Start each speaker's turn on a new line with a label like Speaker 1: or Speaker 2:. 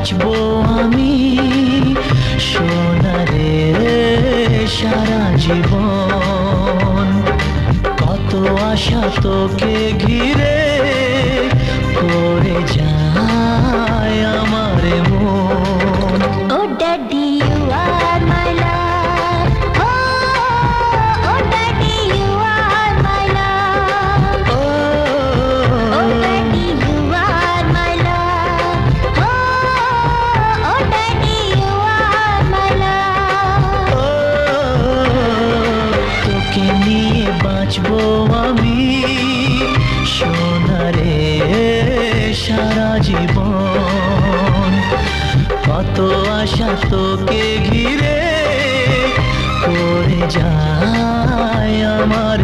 Speaker 1: বাঁচবো আমি সোনারে সারা জীবন। কত আশা তোকে ঘিরে করে যায় আমার মন।
Speaker 2: Oh daddy you are my love, oh daddy you are my love, oh daddy you are my love, oh daddy you are my love.
Speaker 1: তোকে নিয়ে বাঁচবো আমি সোনারে সারা জীবন। কত আশা তোকে ঘিরে করে যায় আমার